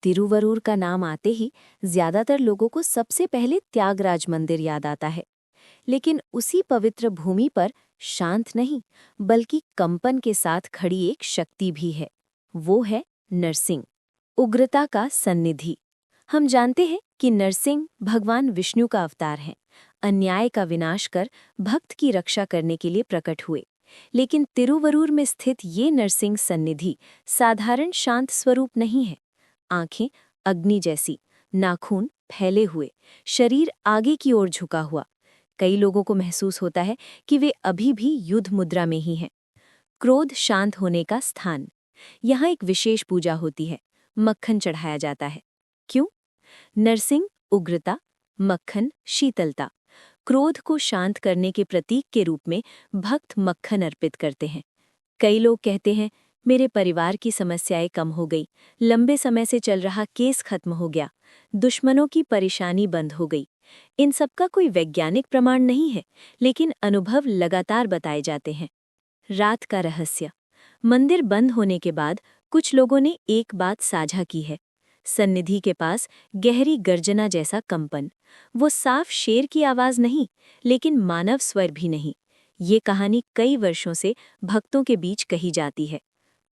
तिरुवरूर का नाम आते ही ज्यादातर लोगों को सबसे पहले त्यागराज मंदिर याद आता है। लेकिन उसी पवित्र भूमि पर शांत नहीं बल्कि कंपन के साथ खड़ी एक शक्ति भी है। वो है नरसिंह, उग्रता का सन्निधि। हम जानते हैं कि नरसिंह भगवान विष्णु का अवतार है, अन्याय का विनाश कर भक्त की रक्षा करने के लिए प्रकट हुए। लेकिन तिरुवरूर में स्थित ये नरसिंह सन्निधि साधारण शांत स्वरूप नहीं है। आंखें अग्नि जैसी, नाखून फैले हुए, शरीर आगे की ओर झुका हुआ। कई लोगों को महसूस होता है कि वे अभी भी युद्ध मुद्रा में ही हैं। क्रोध शांत होने का स्थान। यहाँ एक विशेष पूजा होती है, मक्खन चढ़ाया जाता है। क्यों? नरसिंह उग्रता, मक्खन शीतलता। क्रोध को शांत करने के प्रतीक के रूप में भक्त मक्खन अर्पित करते हैं। कई लोग कहते हैं, मेरे परिवार की समस्याएं कम हो गई, लंबे समय से चल रहा केस खत्म हो गया, दुश्मनों की परेशानी बंद हो गई। इन सब का कोई वैज्ञानिक प्रमाण नहीं है, लेकिन अनुभव लगातार बताए जाते हैं। रात का रहस्य। मंदिर बंद होने के बाद कुछ लोगों ने एक बात साझा की है। सन्निधि के पास गहरी गर्जना जैसा कंपन। वो साफ शेर की आवाज नहीं, लेकिन मानव स्वर भी नहीं। ये कहानी कई वर्षों से भक्तों के बीच कही जाती है।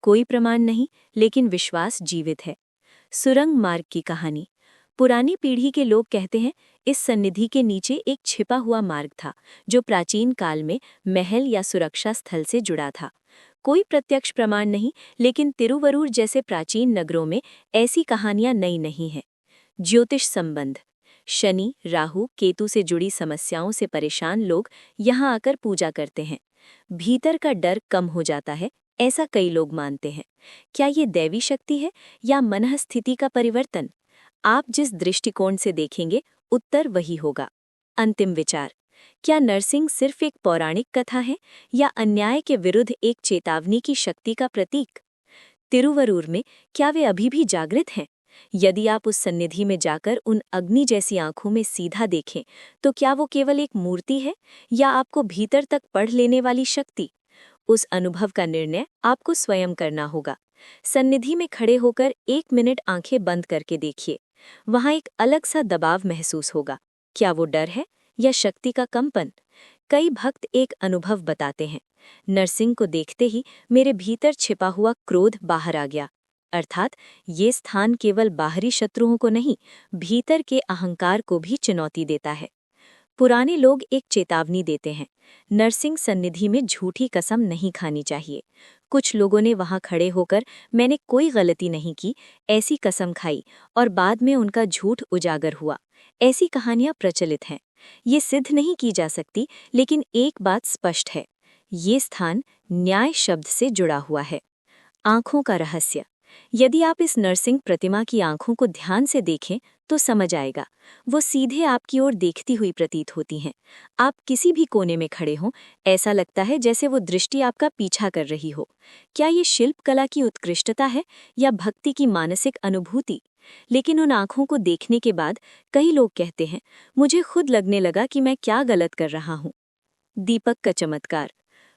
कोई प्रमाण नहीं, लेकिन विश्वास जीवित है। सुरंग मार्ग की कहानी। पुरानी पीढ़ी के लोग कहते हैं, इस सन्निधि के नीचे एक छिपा हुआ मार्ग था, जो प्राचीन काल में महल या सुरक्षा स्थल से जुड़ा था। कोई प्रत्यक्ष प्रमाण नहीं, लेकिन तिरुवरूर जैसे प्राचीन नगरों में ऐसी कहानियां नई नहीं हैं। ज्योतिष संबंध। शनि, राहु, केतु से जुड़ी समस्याओं से परेशान लोग यहाँ आकर पूजा करते हैं। भीतर का डर कम हो जाता है, ऐसा कई लोग मानते हैं। क्या ये दैवी शक्ति है या मनःस्थिति का परिवर्तन? आप जिस दृष्टिकोण से देखेंगे, उत्तर वही होगा। अंतिम विचार। क्या नरसिंह सिर्फ एक पौराणिक कथा है या अन्याय के विरुद्ध एक चेतावनी की शक्ति का प्रतीक? तिरुवरूर में क्या वे अभी भी जागृत हैं? यदि आप उस सन्निधि में जाकर उन अग्नि जैसी आंखों में सीधा देखें, तो क्या वो केवल एक मूर्ति है या आपको भीतर तक पढ़ लेने वाली शक्ति? उस अनुभव का निर्णय आपको स्वयं करना होगा। सन्निधि में खड़े होकर 1 मिनट आंखें बंद करके देखिए। वहां एक अलग सा दबाव महसूस होगा। क्या वो डर है या शक्ति का कंपन? कई भक्त एक अनुभव बताते हैं, नरसिंह को देखते ही मेरे भीतर छिपा हुआ क्रोध बाहर आ गया। अर्थात ये स्थान केवल बाहरी शत्रुओं को नहीं, भीतर के अहंकार को भी चुनौती देता है। पुराने लोग एक चेतावनी देते हैं, नरसिंह सन्निधि में झूठी कसम नहीं खानी चाहिए। कुछ लोगों ने वहां खड़े होकर मैंने कोई गलती नहीं की ऐसी कसम खाई और बाद में उनका झूठ उजागर हुआ। ऐसी कहानियां प्रचलित हैं। ये सिद्ध नहीं की जा सकती, लेकिन एक बात स्पष्ट है, ये स्थान न्याय शब्द से जुड़ा हुआ है। आंखों का रहस्य। यदि आप इस नरसिंह प्रतिमा की आंखों को ध्यान से देखें तो समझ आएगा। वो सीधे आपकी ओर देखती हुई प्रतीत होती हैं। आप किसी भी कोने में खड़े हों, ऐसा लगता है जैसे वो दृष्टि आपका पीछा कर रही हो। क्या ये शिल्प कला की उत्कृष्टता है या भक्ति की मानसिक अनुभूति? लेकिन उन आंखों को देखने के बाद कई लोग कहते हैं, मुझे खुद लगने लगा कि मैं क्या गलत कर रहा हूँ। दीपक का चमत्कार।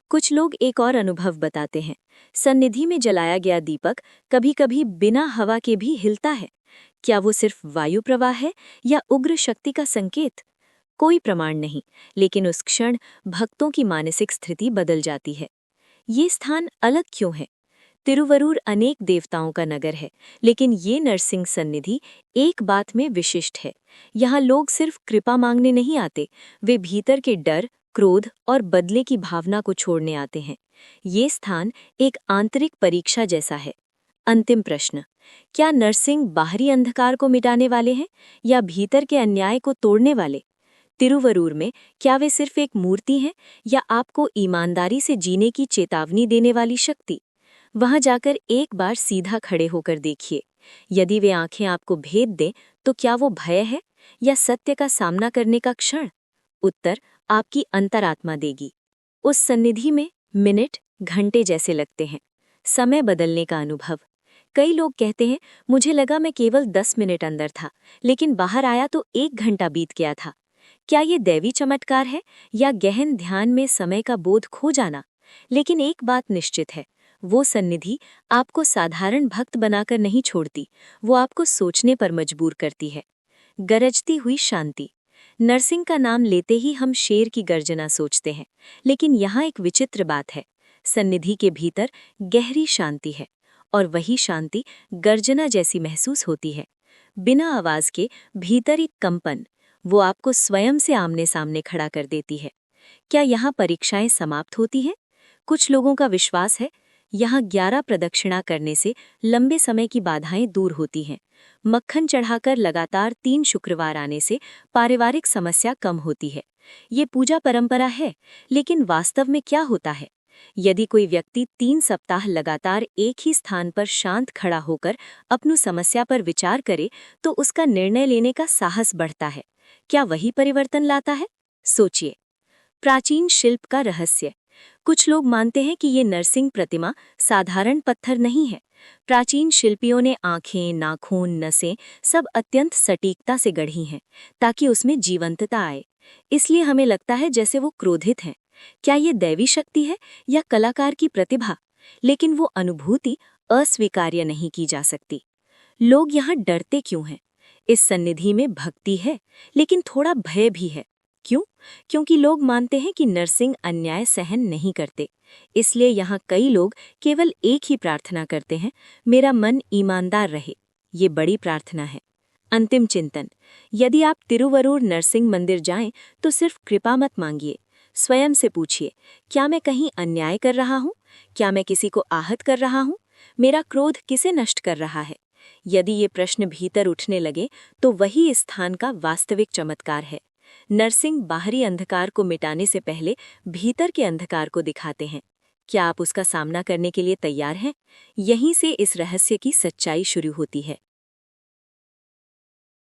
कुछ लोग एक और अनुभव बताते हैं, सन्निधि में जलाया गया दीपक कभी-कभी बिना हवा के भी हिलता है। क्या वो सिर्फ वायु प्रवाह है या उग्र शक्ति का संकेत? कोई प्रमाण नहीं, लेकिन उस क्षण भक्तों की मानसिक स्थिति बदल जाती है। ये स्थान अलग क्यों है? तिरुवरूर अनेक देवताओं का नगर है, लेकिन ये नरसिंह सन्निधि एक बात में विशिष्ट है। यहाँ लोग सिर्फ कृपा मांगने नहीं आते, वे भीतर के डर, क्रोध और बदले की भावना को छोड़ने आते हैं। ये स्थान एक आंतरिक परीक्षा जैसा है। अंतिम प्रश्न। क्या नरसिंह बाहरी अंधकार को मिटाने वाले हैं या भीतर के अन्याय को तोड़ने वाले? तिरुवरूर में क्या वे सिर्फ एक मूर्ति हैं या आपको ईमानदारी से जीने की चेतावनी देने वाली शक्ति? वहां जाकर एक बार सीधा खड़े होकर देखिए। यदि वे आंखें आपको भेद दें, तो क्या वो भय है या सत्य का सामना करने का क्षण? उत्तर आपकी अंतरात्मा देगी। उस सन्निधि में मिनट घंटे जैसे लगते हैं। समय बदलने का अनुभव। कई लोग कहते हैं, मुझे लगा मैं केवल 10 मिनट अंदर था, लेकिन बाहर आया तो 1 घंटा बीत गया था। क्या ये दैवी चमत्कार है या गहन ध्यान में समय का बोध खो जाना? लेकिन एक बात निश्चित है, वो सन्निधि आपको साधारण भक्त बनाकर नहीं छोड़ती, वो आपको सोचने पर मजबूर करती है। गरजती हुई शांति। नरसिंह का नाम लेते ही हम शेर की गर्जना सोचते हैं, लेकिन यहाँ एक विचित्र बात है। सन्निधि के भीतर गहरी शांति है, और वही शांति गर्जना जैसी महसूस होती है। बिना आवाज के भीतर एक कंपन, वो आपको स्वयं से आमने सामने खड़ा कर देती है। क्या यहाँ परीक्षाएं समाप्त होती हैं? कुछ लोगों का विश्वास है यहाँ 11 प्रदक्षिणा करने से लंबे समय की बाधाएं दूर होती हैं। मक्खन चढ़ाकर लगातार 3 शुक्रवार आने से पारिवारिक समस्या कम होती है। ये पूजा परंपरा है, लेकिन वास्तव में क्या होता है? यदि कोई व्यक्ति 3 सप्ताह लगातार एक ही स्थान पर शांत खड़ा होकर अपनी समस्या पर विचार करे, तो उसका निर्णय लेने का साहस बढ़ता है। क्या वही परिवर्तन लाता है? सोचिए। प्राचीन शिल्प का रहस्य। कुछ लोग मानते हैं कि ये नरसिंह प्रतिमा साधारण पत्थर नहीं है। प्राचीन शिल्पियों ने आंखें, नाखून, नसें सब अत्यंत सटीकता से गढ़ी हैं, ताकि उसमें जीवंतता आए। इसलिए हमें लगता है जैसे वो क्रोधित हैं। क्या ये दैवी शक्ति है या कलाकार की प्रतिभा? लेकिन वो अनुभूति अस्वीकार्य नहीं की जा सकती। लोग यहाँ डरते क्यों हैं? इस सन्निधि में भक्ति है, लेकिन थोड़ा भय भी है। क्यों? क्योंकि लोग मानते हैं कि नरसिंह अन्याय सहन नहीं करते। इसलिए यहाँ कई लोग केवल एक ही प्रार्थना करते हैं, मेरा मन ईमानदार रहे। ये बड़ी प्रार्थना है। अंतिम चिंतन। यदि आप तिरुवरूर नरसिंह मंदिर जाएं, तो सिर्फ कृपा मत मांगिए। स्वयं से पूछिए, क्या मैं कहीं अन्याय कर रहा हूँ? क्या मैं किसी को आहत कर रहा हूँ? मेरा क्रोध किसे नष्ट कर रहा है? यदि ये प्रश्न भीतर उठने लगे, तो वही इस स्थान का वास्तविक चमत्कार है। नरसिंह बाहरी अंधकार को मिटाने से पहले भीतर के अंधकार को दिखाते हैं। क्या आप उसका सामना करने के लिए तैयार हैं? यहीं से इस रहस्य की सच्चाई शुरू होती है।